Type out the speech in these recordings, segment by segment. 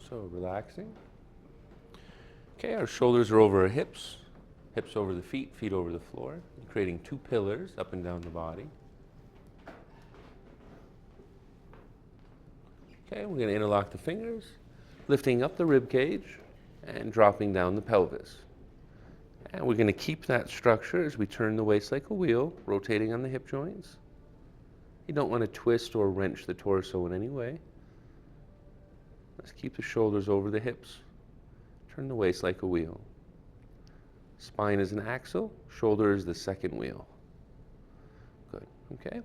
So relaxing. Okay, our shoulders are over our hips, hips over the feet, feet over the floor, creating two pillars up and down the body. Okay, we're going to interlock the fingers, lifting up the rib cage and dropping down the pelvis. And we're going to keep that structure as we turn the waist like a wheel, rotating on the hip joints. You don't want to twist or wrench the torso in any way. Let's keep the shoulders over the hips. Turn the waist like a wheel. Spine is an axle, shoulder is the second wheel. Good, okay.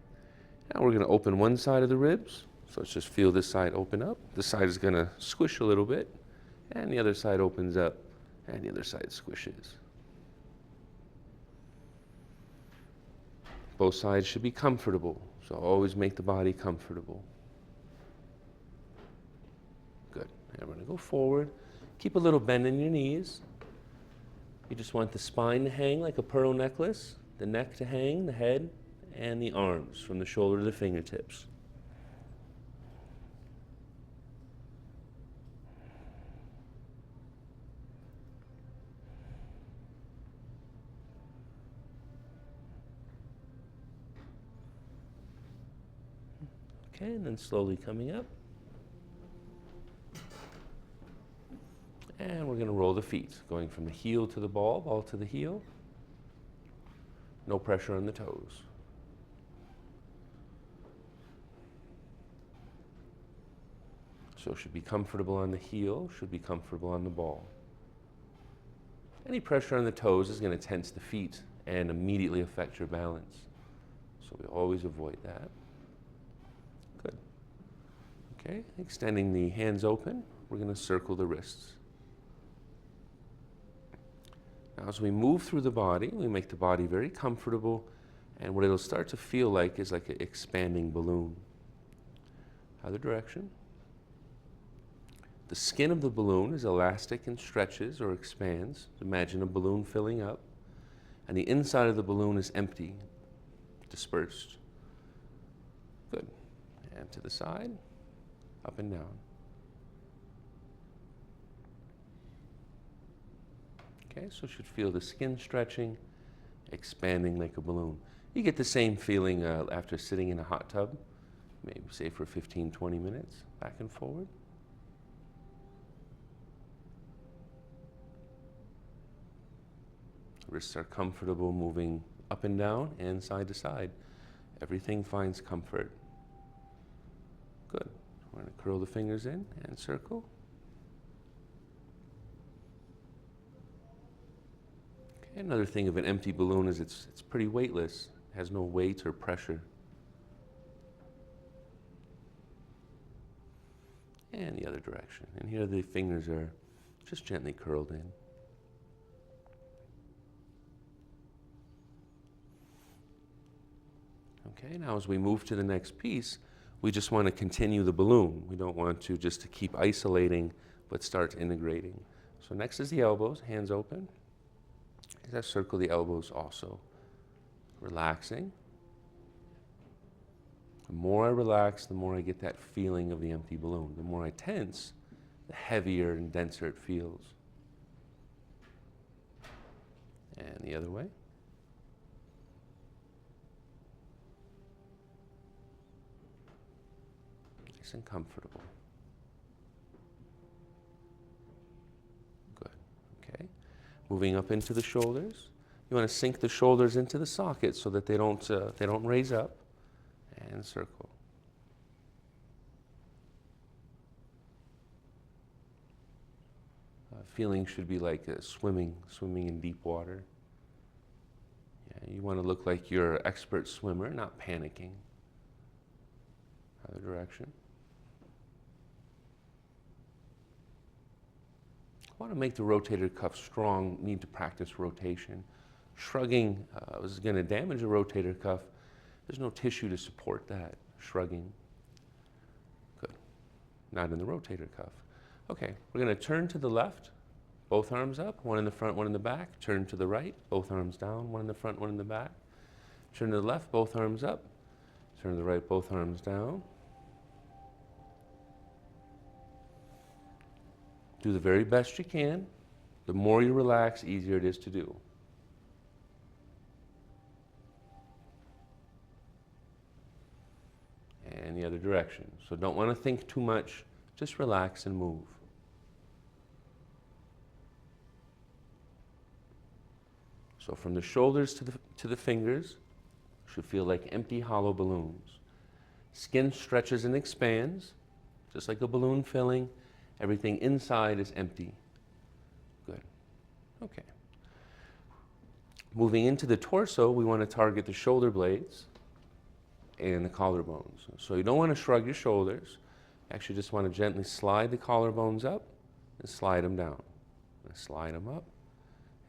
Now we're going to open one side of the ribs. So let's just feel this side open up. This side is going to squish a little bit, and the other side opens up, and the other side squishes. Both sides should be comfortable, so always make the body comfortable. Good. Now we're going to go forward. Keep a little bend in your knees. You just want the spine to hang like a pearl necklace, the neck to hang, the head, and the arms from the shoulder to the fingertips. Okay, and then slowly coming up. And we're going to roll the feet, going from the heel to the ball, ball to the heel. No pressure on the toes. So should be comfortable on the heel, should be comfortable on the ball. Any pressure on the toes is going to tense the feet and immediately affect your balance. So we always avoid that. Good. Okay, extending the hands open, we're going to circle the wrists. Now as we move through the body, we make the body very comfortable, and what it'll start to feel like is like an expanding balloon. Other direction. The skin of the balloon is elastic and stretches or expands. Imagine a balloon filling up, and the inside of the balloon is empty, dispersed. Good. And to the side, up and down. Okay, so you should feel the skin stretching, expanding like a balloon. You get the same feeling after sitting in a hot tub, maybe say for 15, 20 minutes, back and forward. Wrists are comfortable moving up and down and side to side. Everything finds comfort. Good. We're going to curl the fingers in and circle. Okay, another thing of an empty balloon is it's pretty weightless. It has no weight or pressure. And the other direction. And here the fingers are just gently curled in. Okay, now as we move to the next piece, we just want to continue the balloon. We don't want to just to keep isolating, but start integrating. So next is the elbows, hands open. As I circle the elbows also, relaxing. The more I relax, the more I get that feeling of the empty balloon. The more I tense, the heavier and denser it feels. And the other way. Nice and comfortable. Good. Okay. Moving up into the shoulders. You want to sink the shoulders into the socket so that they don't raise up. And circle. Feeling should be like swimming in deep water. Yeah, you want to look like you're an expert swimmer, not panicking. Other direction. I want to make the rotator cuff strong, need to practice rotation. Shrugging is going to damage the rotator cuff. There's no tissue to support that. Shrugging. Good. Not in the rotator cuff. Okay, we're going to turn to the left, both arms up, one in the front, one in the back. Turn to the right, both arms down, one in the front, one in the back. Turn to the left, both arms up. Turn to the right, both arms down. Do the very best you can. The more you relax, easier it is to do. And the other direction. So don't want to think too much, just relax and move. So from the shoulders to the fingers, should feel like empty, hollow balloons. Skin stretches and expands, just like a balloon filling. Everything inside is empty. Good. Okay. Moving into the torso, we want to target the shoulder blades and the collarbones. So you don't want to shrug your shoulders. Actually, just want to gently slide the collarbones up and slide them down. And slide them up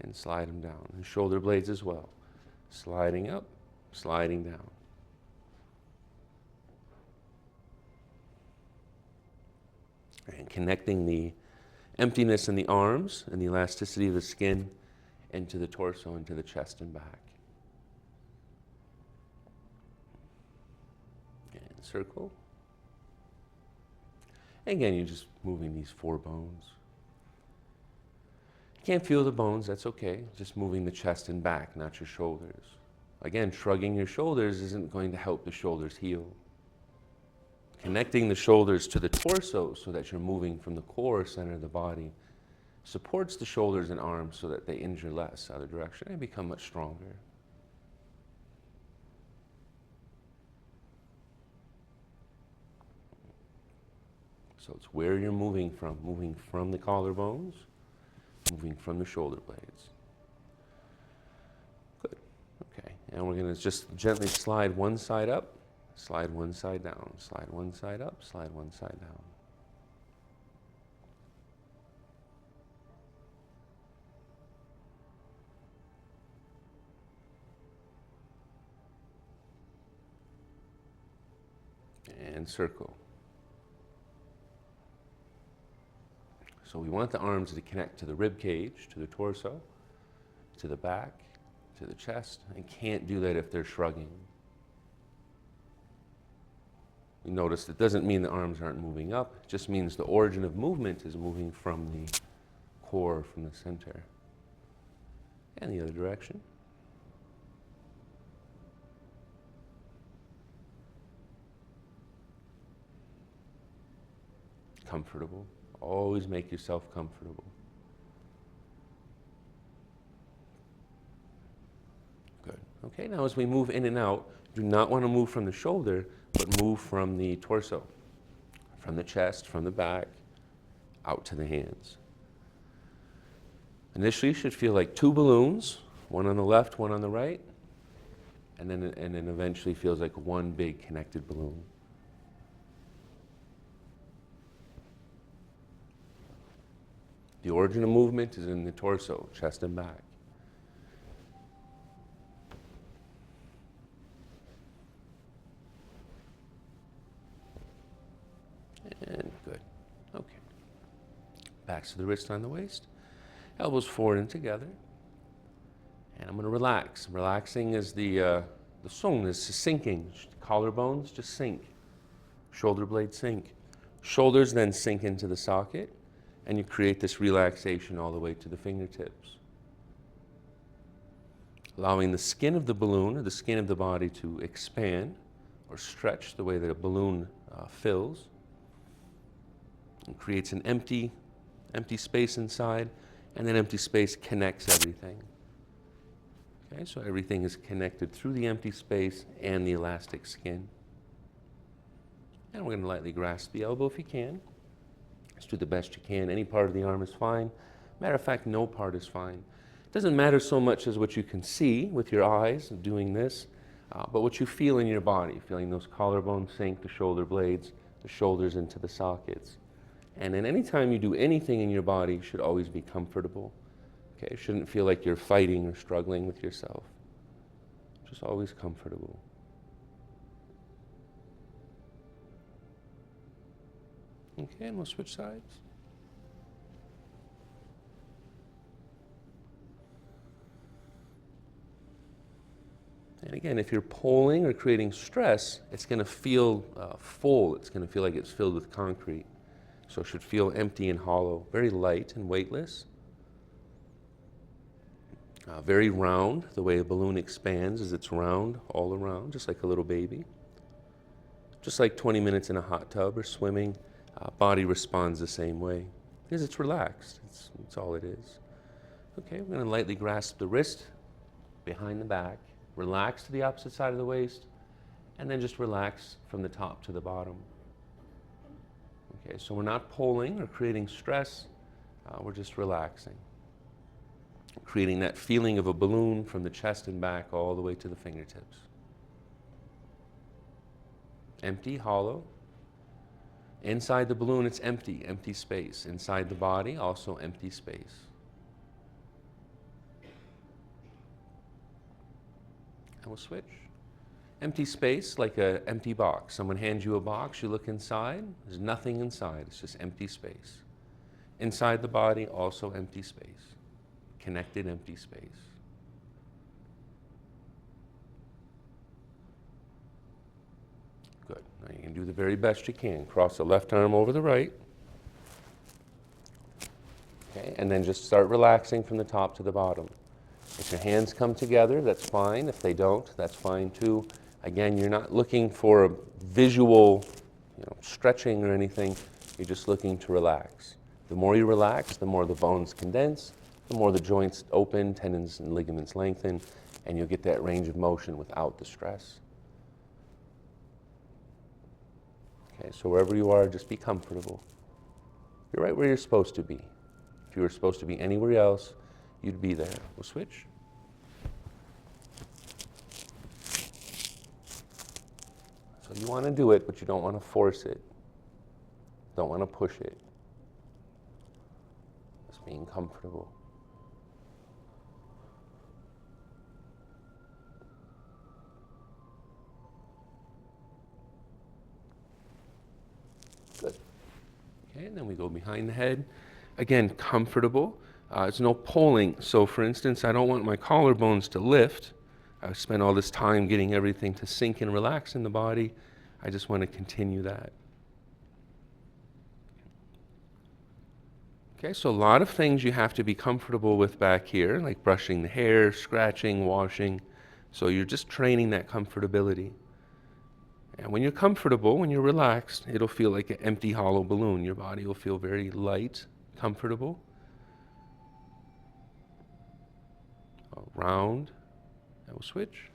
and slide them down. And shoulder blades as well. Sliding up, sliding down. And connecting the emptiness in the arms and the elasticity of the skin into the torso, into the chest and back. And circle. Again, you're just moving these 4 bones. You can't feel the bones, that's okay. Just moving the chest and back, not your shoulders. Again, shrugging your shoulders isn't going to help the shoulders heal. Connecting the shoulders to the torso so that you're moving from the core center of the body supports the shoulders and arms so that they injure less other direction and become much stronger. So it's where you're moving from the collarbones, moving from the shoulder blades. Good. Okay. And we're going to just gently slide one side up, slide one side down, slide one side up, slide one side down. And circle. So we want the arms to connect to the rib cage, to the torso, to the back, to the chest, and can't do that if they're shrugging. You notice it doesn't mean the arms aren't moving up, it just means the origin of movement is moving from the core, from the center. And the other direction. Comfortable. Always make yourself comfortable. Good. Okay, now as we move in and out, do not want to move from the shoulder, but move from the torso, from the chest, from the back, out to the hands. Initially, you should feel like 2 balloons, one on the left, one on the right, and then eventually feels like one big connected balloon. The origin of movement is in the torso, chest and back. And good. Okay. Backs to the wrist on the waist. Elbows forward and together. And I'm going to relax. Relaxing is the song is sinking. Collarbones just sink. Shoulder blades sink. Shoulders then sink into the socket. And you create this relaxation all the way to the fingertips. Allowing the skin of the balloon or the skin of the body to expand or stretch the way that a balloon fills. And creates an empty space inside, and that empty space connects everything. Okay, so everything is connected through the empty space and the elastic skin. And we're going to lightly grasp the elbow if you can. Just do the best you can. Any part of the arm is fine. Matter of fact, no part is fine. It doesn't matter so much as what you can see with your eyes doing this, but what you feel in your body, feeling those collarbones sink, the shoulder blades, the shoulders into the sockets. And then anytime you do anything in your body, you should always be comfortable. Okay, it shouldn't feel like you're fighting or struggling with yourself. Just always comfortable. Okay, and we'll switch sides. And again, if you're pulling or creating stress, it's going to feel full. It's going to feel like it's filled with concrete. So it should feel empty and hollow, very light and weightless. Very round, the way a balloon expands is it's round all around, just like a little baby. Just like 20 minutes in a hot tub or swimming, body responds the same way because it's relaxed. That's all it is. Okay, we're going to lightly grasp the wrist behind the back, relax to the opposite side of the waist, and then just relax from the top to the bottom. Okay, so we're not pulling or creating stress, we're just relaxing. Creating that feeling of a balloon from the chest and back all the way to the fingertips. Empty, hollow. Inside the balloon, it's empty, empty space. Inside the body, also empty space. And we'll switch. Empty space, like an empty box. Someone hands you a box, you look inside, there's nothing inside, it's just empty space. Inside the body, also empty space. Connected empty space. Good. Now you can do the very best you can. Cross the left arm over the right. Okay, and then just start relaxing from the top to the bottom. If your hands come together, that's fine. If they don't, that's fine too. Again, you're not looking for a visual, stretching or anything. You're just looking to relax. The more you relax, the more the bones condense, the more the joints open, tendons and ligaments lengthen, and you'll get that range of motion without the stress. Okay, so wherever you are, just be comfortable. You're right where you're supposed to be. If you were supposed to be anywhere else, you'd be there. We'll switch. So you want to do it, but you don't want to force it. Don't want to push it. Just being comfortable. Good. Okay, and then we go behind the head. Again, comfortable. There's no pulling. So for instance, I don't want my collarbones to lift. I've spent all this time getting everything to sink and relax in the body. I just want to continue that. Okay, so a lot of things you have to be comfortable with back here, like brushing the hair, scratching, washing. So you're just training that comfortability. And when you're comfortable, when you're relaxed, it'll feel like an empty, hollow balloon. Your body will feel very light, comfortable, round. And we'll switch.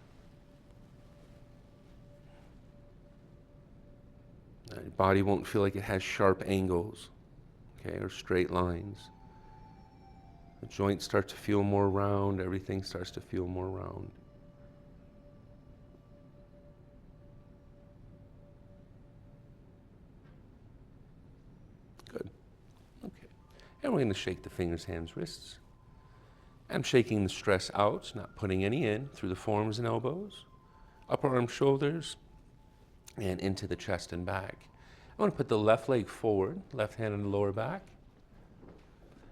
Your body won't feel like it has sharp angles, okay, or straight lines. The joints start to feel more round. Everything starts to feel more round. Good. Okay. And we're going to shake the fingers, hands, wrists. I'm shaking the stress out, not putting any in, through the forearms and elbows, upper arms, shoulders, and into the chest and back. I want to put the left leg forward, left hand on the lower back.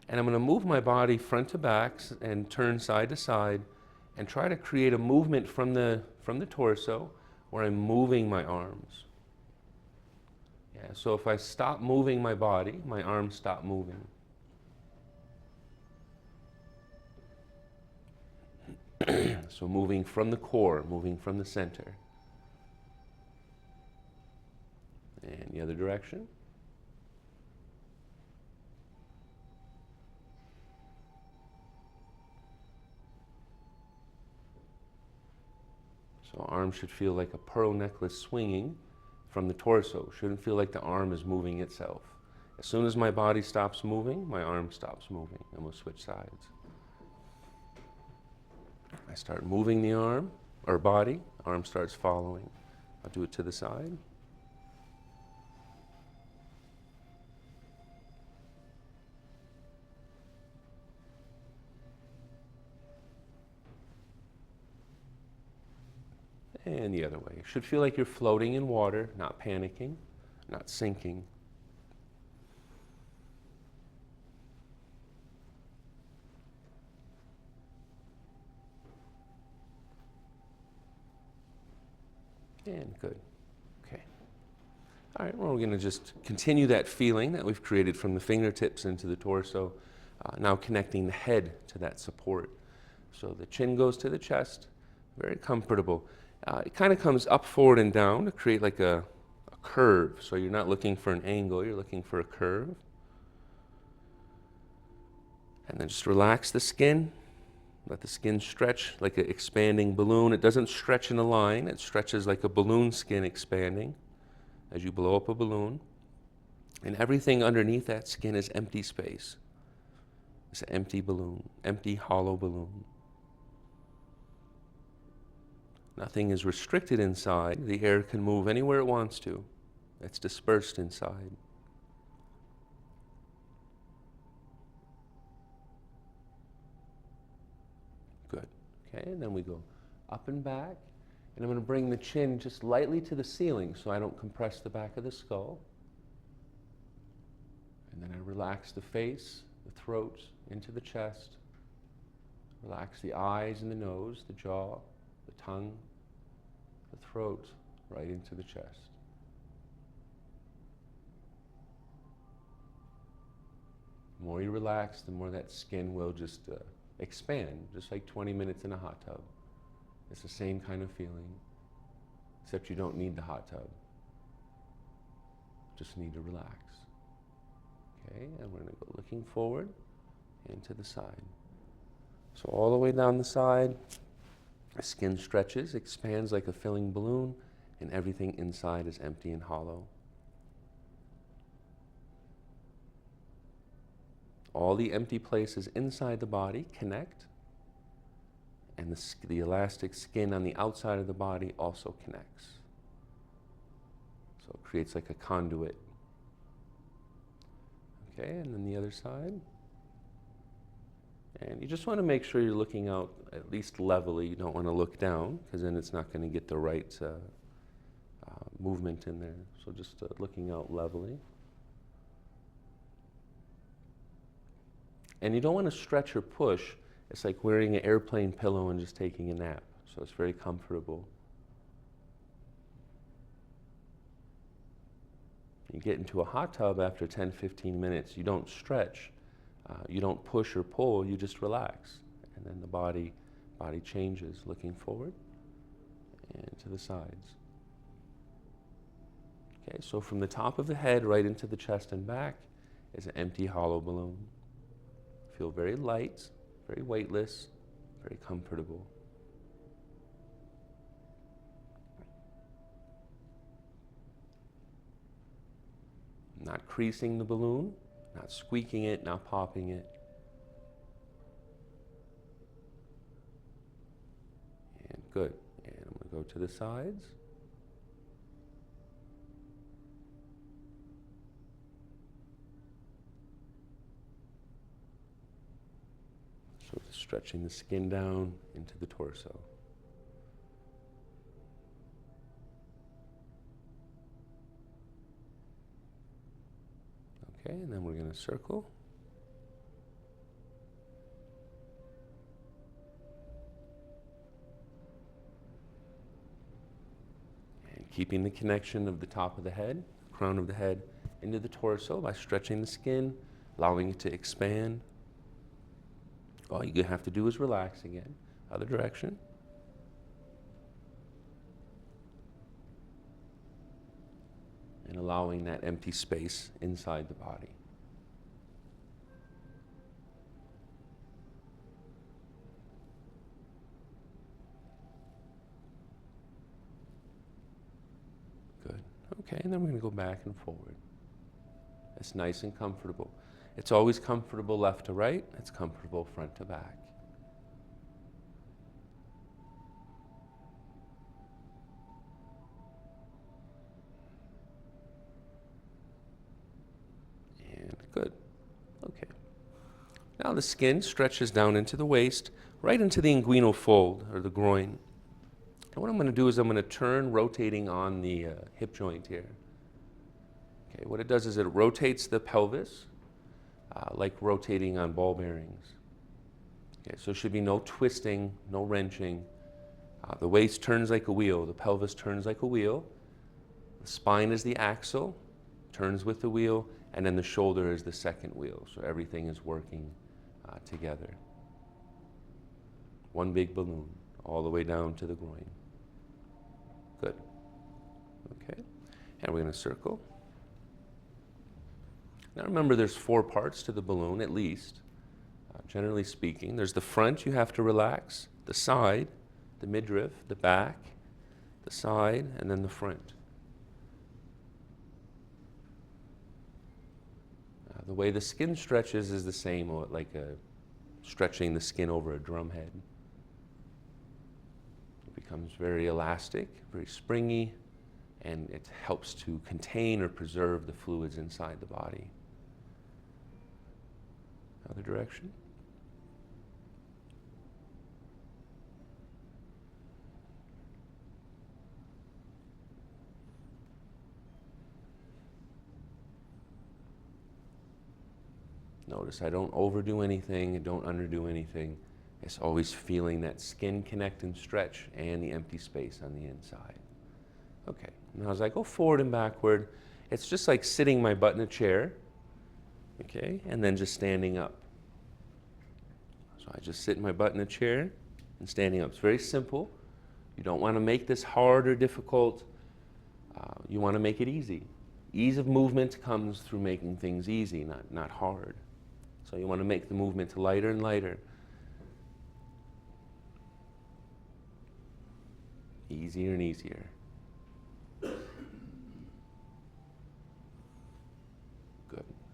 And I'm going to move my body front to back and turn side to side and try to create a movement from the torso where I'm moving my arms. Yeah, so if I stop moving my body, my arms stop moving. So moving from the core, moving from the center. And the other direction. So arms should feel like a pearl necklace swinging from the torso. Shouldn't feel like the arm is moving itself. As soon as my body stops moving, my arm stops moving, and we'll switch sides. I start moving the arm, or body, arm starts following. I'll do it to the side. And the other way. Should feel like you're floating in water, not panicking, not sinking. And good. Okay. All right, well, we're going to just continue that feeling that we've created from the fingertips into the torso, now connecting the head to that support. So the chin goes to the chest, very comfortable. It kind of comes up, forward, and down to create like a curve. So you're not looking for an angle, you're looking for a curve. And then just relax the skin. Let the skin stretch like an expanding balloon. It doesn't stretch in a line, it stretches like a balloon skin expanding as you blow up a balloon. And everything underneath that skin is empty space. It's an empty balloon, empty, hollow balloon. Nothing is restricted inside. The air can move anywhere it wants to. It's dispersed inside. Good. Okay, and then we go up and back. And I'm going to bring the chin just lightly to the ceiling so I don't compress the back of the skull. And then I relax the face, the throat, into the chest. Relax the eyes and the nose, the jaw, the tongue, the throat, right into the chest. The more you relax, the more that skin will just expand, just like 20 minutes in a hot tub. It's the same kind of feeling, except you don't need the hot tub. Just need to relax. Okay, and we're going to go looking forward and to the side. So all the way down the side, the skin stretches, expands like a filling balloon, and everything inside is empty and hollow. All the empty places inside the body connect, and the elastic skin on the outside of the body also connects. So it creates like a conduit. Okay, and then the other side. And you just want to make sure you're looking out at least levelly. You don't want to look down, because then it's not going to get the right movement in there. So just looking out levelly. And you don't want to stretch or push. It's like wearing an airplane pillow and just taking a nap. So it's very comfortable. You get into a hot tub after 10, 15 minutes, you don't stretch, you don't push or pull, you just relax. And then the body changes, looking forward and to the sides. Okay, so from the top of the head right into the chest and back is an empty, hollow balloon. Feel very light, very weightless, very comfortable. Not creasing the balloon, not squeaking it, not popping it. And good. And I'm going to go to the sides. So just stretching the skin down into the torso. Okay, and then we're going to circle. And keeping the connection of the top of the head, crown of the head, into the torso by stretching the skin, allowing it to expand. All you have to do is relax again. Other direction. And allowing that empty space inside the body. Good. Okay, and then we're going to go back and forward. It's nice and comfortable. It's always comfortable left to right. It's comfortable front to back. Good. Okay. Now the skin stretches down into the waist, right into the inguinal fold, or the groin. And what I'm going to do is I'm going to turn, rotating on the hip joint here. Okay, what it does is it rotates the pelvis, like rotating on ball bearings. Okay, so there should be no twisting, no wrenching. The waist turns like a wheel, the pelvis turns like a wheel. The The spine is the axle, turns with the wheel, and then the shoulder is the second wheel. So everything is working together. One big balloon, all the way down to the groin. Good. Okay. And we're going to circle. Now remember, there's 4 parts to the balloon, at least, generally speaking. There's the front you have to relax, the side, the midriff, the back, the side, and then the front. The way the skin stretches is the same, like stretching the skin over a drum head. It becomes very elastic, very springy, and it helps to contain or preserve the fluids inside the body. Other direction. Notice I don't overdo anything, I don't underdo anything. It's always feeling that skin connect and stretch and the empty space on the inside. Okay, now as I go forward and backward, it's just like sitting my butt in a chair, okay, and then just standing up. So I just sit my butt in a chair and standing up. It's very simple. You don't want to make this hard or difficult. You want to make it easy. Ease of movement comes through making things easy, not hard. So you want to make the movement lighter and lighter. Easier and easier. Good.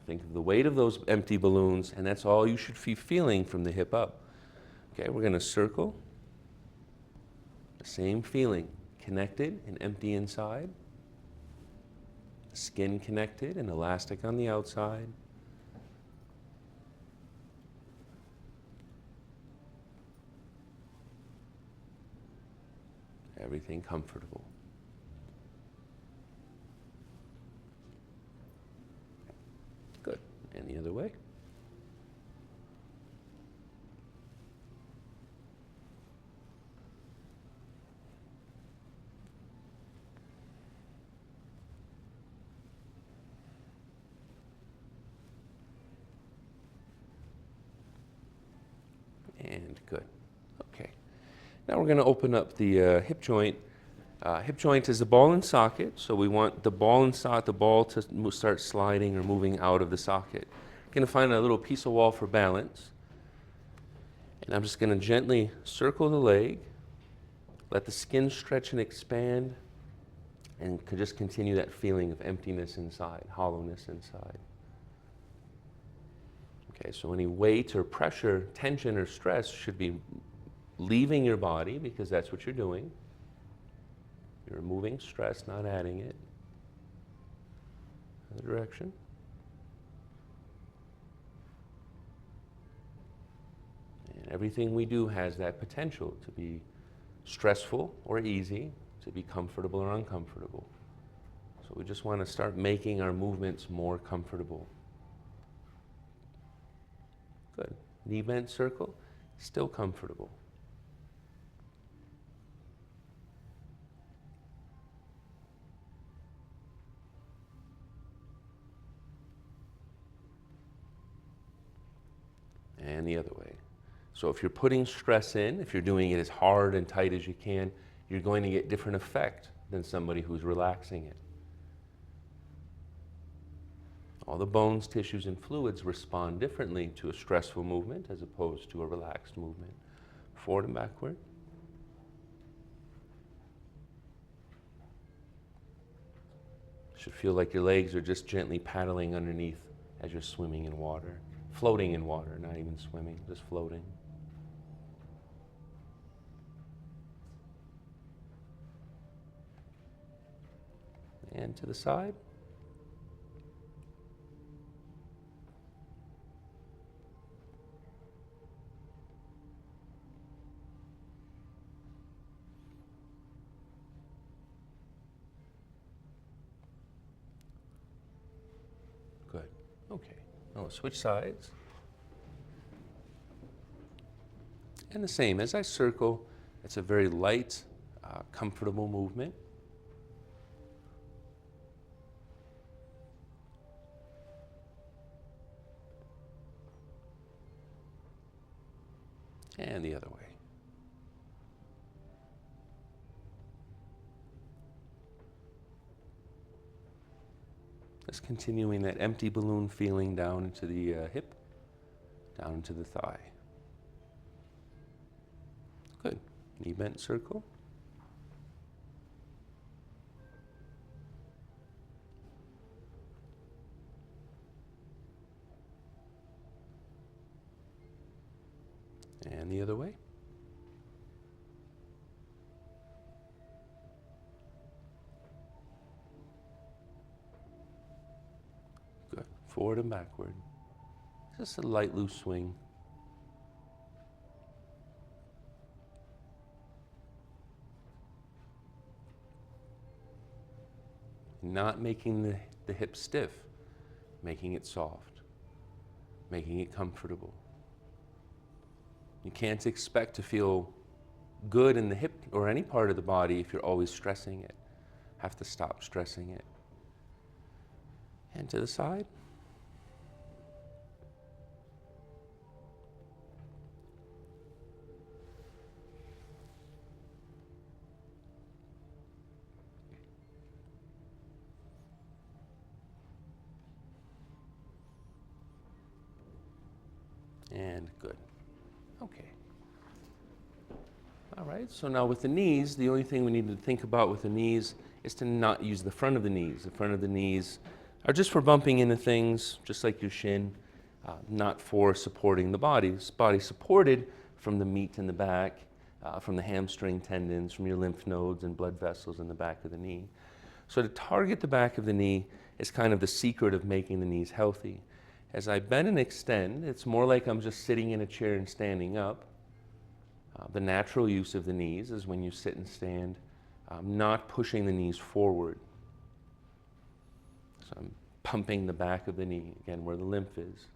Think of the weight of those empty balloons, and that's all you should be feeling from the hip up. Okay, we're going to circle. The same feeling, connected and empty inside. Skin connected and elastic on the outside. Everything comfortable. Good. And the other way. And good. Okay. Now we're going to open up the hip joint. Hip joint is a ball and socket, so we want the ball to start sliding or moving out of the socket. You're going to find a little piece of wall for balance. And I'm just going to gently circle the leg, let the skin stretch and expand, and just continue that feeling of emptiness inside, hollowness inside. Okay, so any weight or pressure, tension or stress should be leaving your body, because that's what you're doing. You're removing stress, not adding it. Other direction. And everything we do has that potential to be stressful or easy, to be comfortable or uncomfortable. So we just want to start making our movements more comfortable. Good. Knee bent circle, still comfortable. And the other way. So if you're putting stress in, if you're doing it as hard and tight as you can, you're going to get different effect than somebody who's relaxing it. All the bones, tissues, and fluids respond differently to a stressful movement as opposed to a relaxed movement. Forward and backward. Should feel like your legs are just gently paddling underneath as you're swimming in water. Floating in water, not even swimming, just floating. And to the side. Good. Okay. Now switch sides. And the same, as I circle, it's a very light, comfortable movement. And the other way. Just continuing that empty balloon feeling down into the hip, down into the thigh. Good. Knee bent circle. And the other way. Good. Forward and backward. Just a light, loose swing. Not making the hip stiff, making it soft, making it comfortable. You can't expect to feel good in the hip or any part of the body if you're always stressing it. Have to stop stressing it. And to the side. And good. Okay. All right, so now with the knees, the only thing we need to think about with the knees is to not use the front of the knees. The front of the knees are just for bumping into things, just like your shin, not for supporting the body. This body supported from the meat in the back, from the hamstring tendons, from your lymph nodes and blood vessels in the back of the knee. So to target the back of the knee is kind of the secret of making the knees healthy. As I bend and extend, it's more like I'm just sitting in a chair and standing up. The natural use of the knees is when you sit and stand, not pushing the knees forward. So I'm pumping the back of the knee, again, where the lymph is.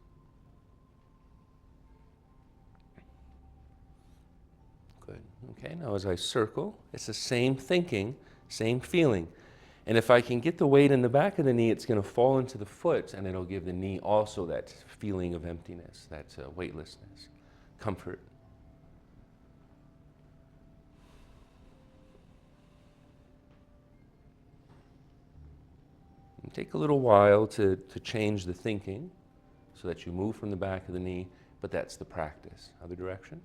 Good. Okay, now as I circle, it's the same thinking, same feeling. And if I can get the weight in the back of the knee, it's going to fall into the foot, and it'll give the knee also that feeling of emptiness, that weightlessness, comfort. And take a little while to change the thinking so that you move from the back of the knee, but that's the practice. Other direction.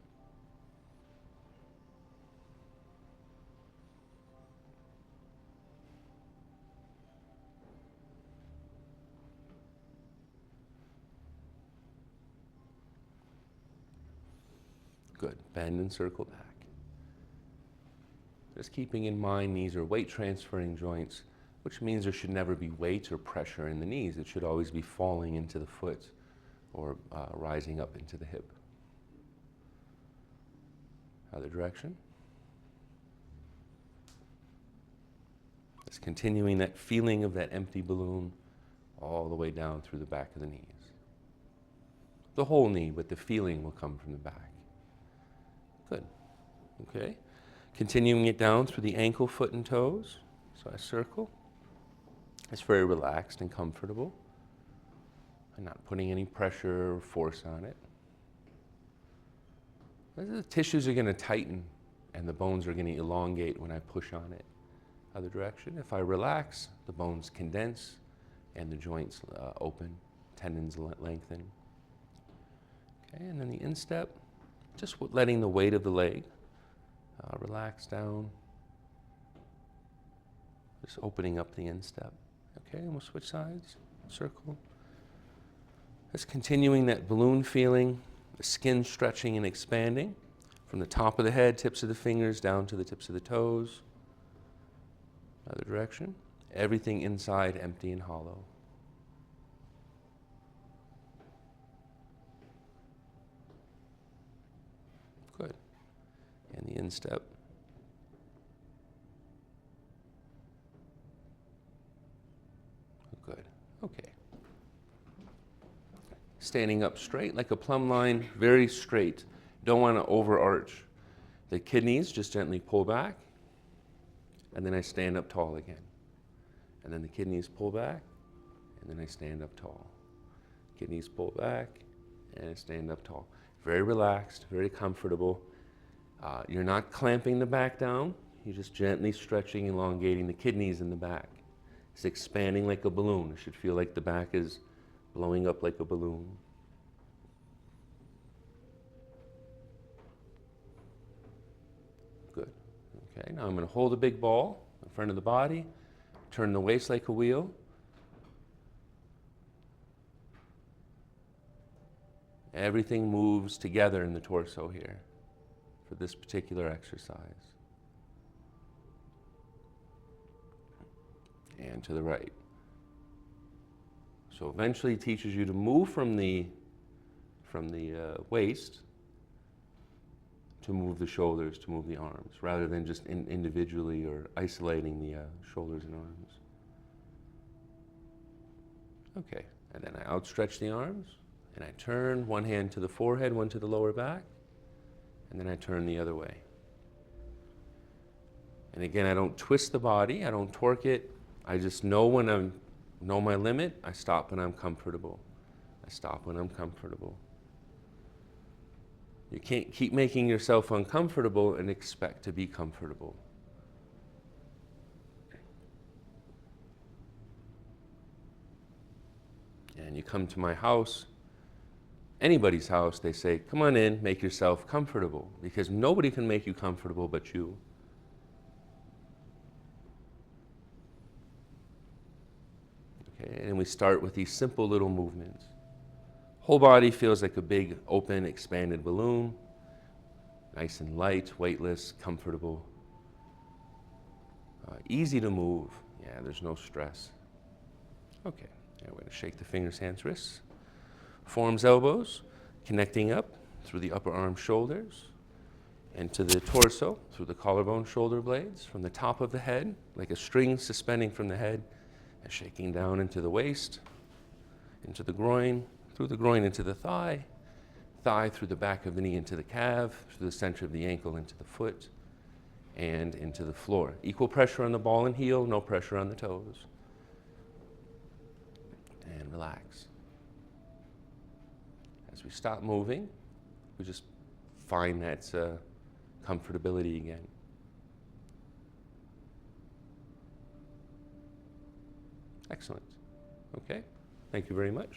Good. Bend and circle back. Just keeping in mind these are weight transferring joints, which means there should never be weight or pressure in the knees. It should always be falling into the foot or rising up into the hip. Other direction. Just continuing that feeling of that empty balloon all the way down through the back of the knees. The whole knee, but the feeling will come from the back. Good. Okay. Continuing it down through the ankle, foot, and toes. So I circle. It's very relaxed and comfortable. I'm not putting any pressure or force on it. The tissues are going to tighten and the bones are going to elongate when I push on it. Other direction. If I relax, the bones condense and the joints open, tendons lengthen. Okay, and then the instep. Just letting the weight of the leg relax down. Just opening up the instep. Okay, and we'll switch sides. Circle. Just continuing that balloon feeling, the skin stretching and expanding from the top of the head, tips of the fingers, down to the tips of the toes. Other direction. Everything inside empty and hollow. Good. And the instep. Good. Okay. Standing up straight like a plumb line, very straight. Don't want to overarch. The kidneys just gently pull back, and then I stand up tall again. And then the kidneys pull back, and then I stand up tall. Kidneys pull back, and I stand up tall. very relaxed, very comfortable. You're not clamping the back down. You're just gently stretching, elongating the kidneys in the back. It's expanding like a balloon. It should feel like the back is blowing up like a balloon. Good. Okay, now I'm going to hold a big ball in front of the body, turn the waist like a wheel. Everything moves together in the torso here for this particular exercise. And to the right. So eventually it teaches you to move from the waist to move the shoulders, to move the arms, rather than just individually or isolating the shoulders and arms. Okay, and then I outstretch the arms, and I turn one hand to the forehead, one to the lower back, and then I turn the other way. And again, I don't twist the body, I don't torque it, I just know when I know my limit, I stop when I'm comfortable. I stop when I'm comfortable. You can't keep making yourself uncomfortable and expect to be comfortable. And you come to my house, anybody's house, they say, come on in, make yourself comfortable, because nobody can make you comfortable but you. Okay, and we start with these simple little movements. Whole body feels like a big, open, expanded balloon. Nice and light, weightless, comfortable. Easy to move. Yeah, there's no stress. Okay, now we're going to shake the fingers, hands, wrists. Forearms, elbows, connecting up through the upper arms, shoulders, and to the torso through the collarbone, shoulder blades, from the top of the head, like a string suspending from the head, and shaking down into the waist, into the groin, through the groin into the thigh, thigh through the back of the knee into the calf, through the center of the ankle into the foot, and into the floor. Equal pressure on the ball and heel, no pressure on the toes. And relax. As we stop moving, we just find that comfortability again. Excellent. Okay, thank you very much.